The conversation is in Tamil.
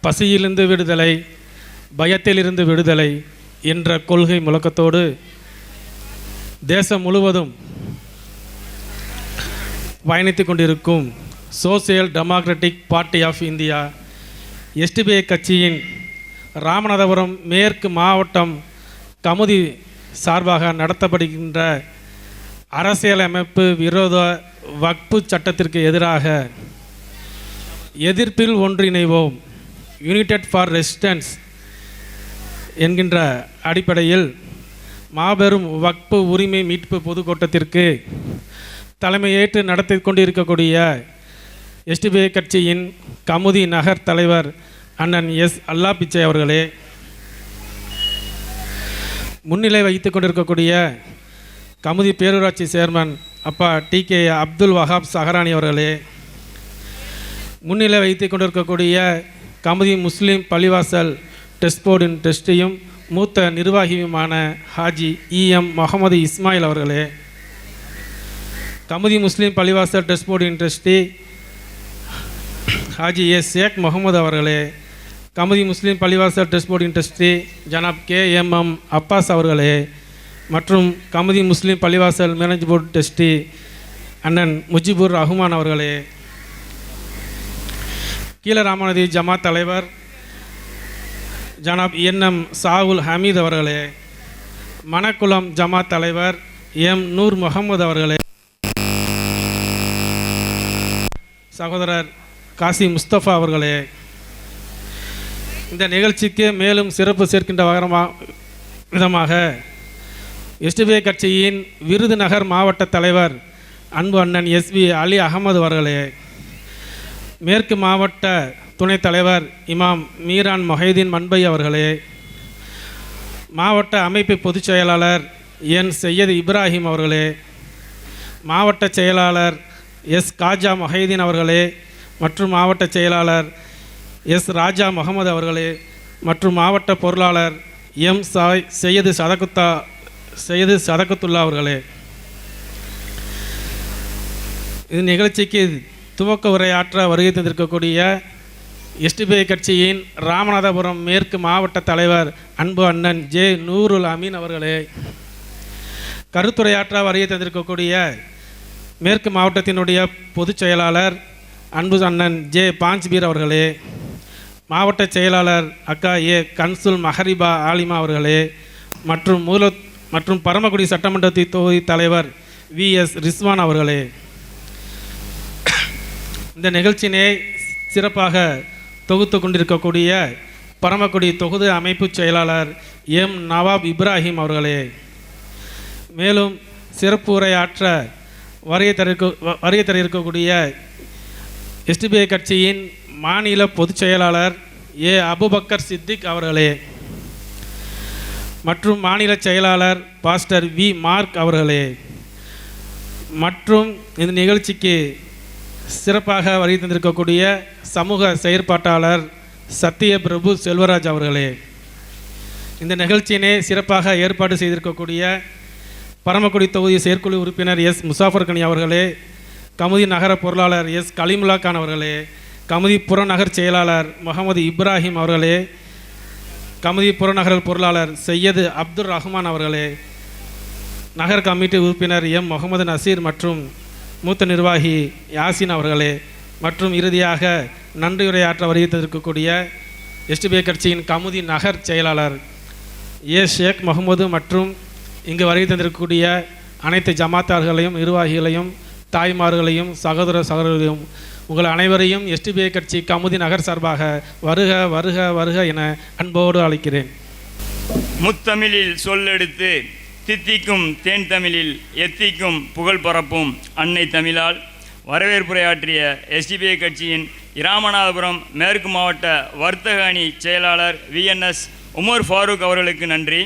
பசியிலிருந்து விடுதலை, பயத்திலிருந்து விடுதலை என்ற கொள்கை முழக்கத்தோடு தேசம் முழுவதும் பயணித்து கொண்டிருக்கும் social democratic party of India SDPI கட்சியின் ராமநாதபுரம் மேற்கு மாவட்டம் கமுதி சார்பாக நடத்தப்படுகின்ற அரசியலமைப்பு விரோத வக்பு சட்டத்திற்கு எதிராக எதிர்ப்பில் ஒன்றிணைவோம், யுனைடெட் ஃபார் ரெசிஸ்டன்ஸ் என்கின்ற அடிப்படையில் மாபெரும் வக்பு உரிமை மீட்பு பொதுக்கூட்டத்திற்கு தலைமையேற்று நடத்தி கொண்டிருக்கக்கூடிய எஸ்டிபிஐ கட்சியின் கமுதி நகர் தலைவர் அண்ணன் எஸ் அல்லா பிச்சை அவர்களே, முன்னிலை வைத்து கொண்டிருக்கக்கூடிய கமுதி பேரூராட்சி சேர்மன் அப்பா டிகே அப்துல் வஹாப் சஹரானி அவர்களே, முன்னிலை வைத்து கொண்டிருக்கக்கூடிய கமுதி முஸ்லீம் பள்ளிவாசல் டெஸ்ட் போர்டின் டெஸ்டியும் மூத்த நிர்வாகியுமான ஹாஜி இஎம் முகமது இஸ்மாயில் அவர்களே, கமுதி முஸ்லீம் பள்ளிவாசல் டெஸ்ட் போர்டின் டெஸ்டி ஹாஜி எஸ் ஷேக் முகமது அவர்களே, கமுதி முஸ்லீம் பள்ளிவாசல் டெஸ்ட் போர்டின் டெஸ்டி ஜனாப் KMM அப்பாஸ் அவர்களே, மற்றும் கமுதி முஸ்லீம் பள்ளிவாசல் மேனேஜ் போர்டு டெஸ்டி அண்ணன் முஜிபுர் ரஹ்மான் அவர்களே, கீழராமநதி ஜமாத் தலைவர் ஜனாப் NM சாகுல் ஹமீத் அவர்களே, மணக்குளம் ஜமாத் தலைவர் எம் நூர் முகமது அவர்களே, சகோதரர் காசி முஸ்தபா அவர்களே, இந்த நிகழ்ச்சிக்கு மேலும் சிறப்பு சேர்க்கின்ற விதமாக எஸ்டிபிஐ கட்சியின் விருதுநகர் மாவட்ட தலைவர் அன்பு அண்ணன் SV அலி அகமது அவர்களே, மேற்கு மாவட்ட துணைத் தலைவர் இமாம் மீரான் மொஹைதீன் மன்பை அவர்களே, மாவட்ட அமைப்பு பொதுச் செயலாளர் என் சையது இப்ராஹிம் அவர்களே, மாவட்ட செயலாளர் எஸ் காஜா மொஹைதீன் அவர்களே, மற்றும் மாவட்ட செயலாளர் எஸ் ராஜா முகமது அவர்களே, மற்றும் மாவட்ட பொருளாளர் எம் சையது சதகத்துல்லா அவர்களே, இது நிகழ்ச்சிக்கு துவக்க உரையாற்ற வருகை தந்திருக்கக்கூடிய எஸ்டிபிஐ கட்சியின் ராமநாதபுரம் மேற்கு மாவட்ட தலைவர் அன்பு அண்ணன் ஜே நூருல் அமீன் அவர்களே, கருத்துரையாற்ற வருகை தந்திருக்கக்கூடிய மேற்கு மாவட்டத்தினுடைய பொதுச் செயலாளர் அன்பு அண்ணன் ஜே பாஞ்ச்பீர் அவர்களே, மாவட்ட செயலாளர் அக்கா ஏ கன்சுல் மஹரிபா ஆலிமா அவர்களே, மற்றும் பரமக்குடி சட்டமன்ற தொகுதி தலைவர் VS ரிஸ்வான் அவர்களே, இந்த நிகழ்ச்சியினை சிறப்பாக தொகுத்து கொண்டிருக்கக்கூடிய பரமக்குடி தொகுதி அமைப்பு செயலாளர் எம் நவாப் இப்ராஹிம் அவர்களே, மேலும் சிறப்பு உரையாற்ற வருகை தர இருக்கக்கூடிய எஸ்டிபிஐ கட்சியின் மாநில பொதுச் செயலாளர் ஏ அபுபக்கர் சித்திக் அவர்களே, மற்றும் மாநில செயலாளர் பாஸ்டர் V மார்க் அவர்களே, மற்றும் இந்த நிகழ்ச்சிக்கு சிறப்பாக வருகை தந்திருக்கக்கூடிய சமூக செயற்பாட்டாளர் சத்திய பிரபு செல்வராஜ் அவர்களே, இந்த நிகழ்ச்சியினை சிறப்பாக ஏற்பாடு செய்திருக்கக்கூடிய பரமக்குடி தொகுதி செயற்குழு உறுப்பினர் எஸ் முசாஃபர் கனி அவர்களே, கமுதி நகர பொருளாளர் எஸ் கலிமுல்லா கான் அவர்களே, கமுதி புறநகர் செயலாளர் முகமது இப்ராஹிம் அவர்களே, கமுதி புறநகர் பொருளாளர் சையது அப்துல் ரஹ்மான் அவர்களே, நகர் கமிட்டி உறுப்பினர் எம் முகமது நசீர் மற்றும் மூத்த நிர்வாகி யாசின் அவர்களே, மற்றும் இறுதியாக நன்றியுரையாற்ற வருகித்திருக்கக்கூடிய எஸ்டிபிஐ கட்சியின் கமுதி நகர் செயலாளர் ஏ ஷேக் முகமது மற்றும் இங்கு வருகை தந்திருக்கக்கூடிய அனைத்து ஜமாத்தார்களையும் நிர்வாகிகளையும் தாய்மார்களையும் சகோதர சகோதரர்களையும் உங்கள் அனைவரையும் எஸ்டிபிஐ கட்சி கமுதி நகர் சார்பாக வருக வருக வருக என அன்போடு அழைக்கிறேன். முத்தமிழில் சொல்லெடுத்து தித்திக்கும் தேன் தமிழில் எத்திக்கும் புகழ் பரப்பும் அன்னை தமிழால் வரவேற்புரையாற்றிய எஸ்டிபிஐ கட்சியின் இராமநாதபுரம் மேற்கு மாவட்ட வர்த்தக அணி செயலாளர் VNS உமர் ஃபாரூக் அவர்களுக்கு நன்றி.